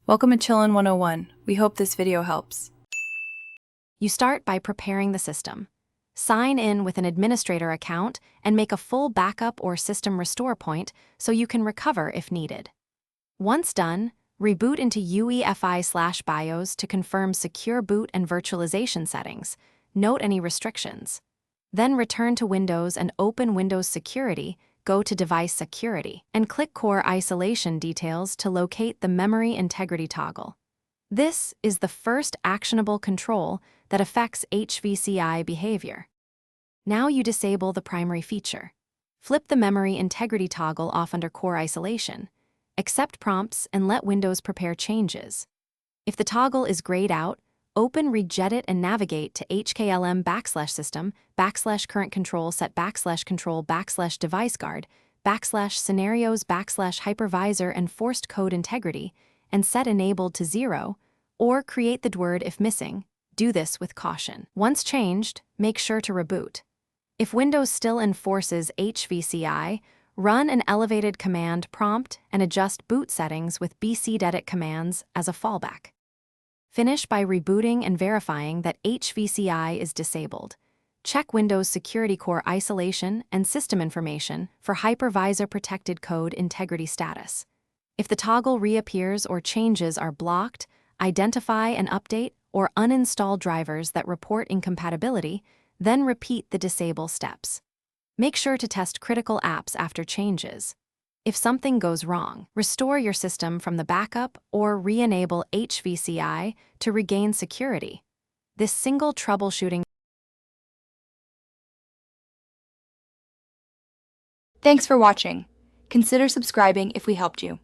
Welcome to Chillin' 101. We hope this video helps. You start by preparing the system. Sign in with an administrator account and make a full backup or system restore point so you can recover if needed. Once done, reboot into Hvci/BIOS to confirm secure boot and virtualization settings. Note any restrictions. Then return to Windows and open Windows Security, go to Device Security, and click Core Isolation Details to locate the Memory Integrity toggle. This is the first actionable control that affects Hvci behavior. Now you disable the primary feature. Flip the Memory Integrity toggle off under Core Isolation. Accept prompts and let Windows prepare changes. If the toggle is grayed out, open Regedit and navigate to hklm/system/current control set /control/device guard /scenarios/hypervisor and forced code integrity and set enabled to 0, or create the word if missing. Do this with caution. Once changed, make sure to reboot. If Windows still enforces Hvci, run an elevated command prompt and adjust boot settings with bcdedit commands as a fallback. Finish by rebooting and verifying that Hvci is disabled. Check Windows Security Core Isolation and System Information for Hypervisor-protected Code Integrity status. If the toggle reappears or changes are blocked, identify and update or uninstall drivers that report incompatibility, then repeat the disable steps. Make sure to test critical apps after changes. If something goes wrong, restore your system from the backup or re-enable Hvci to regain security. This single troubleshooting. Thanks for watching. Consider subscribing if we helped you.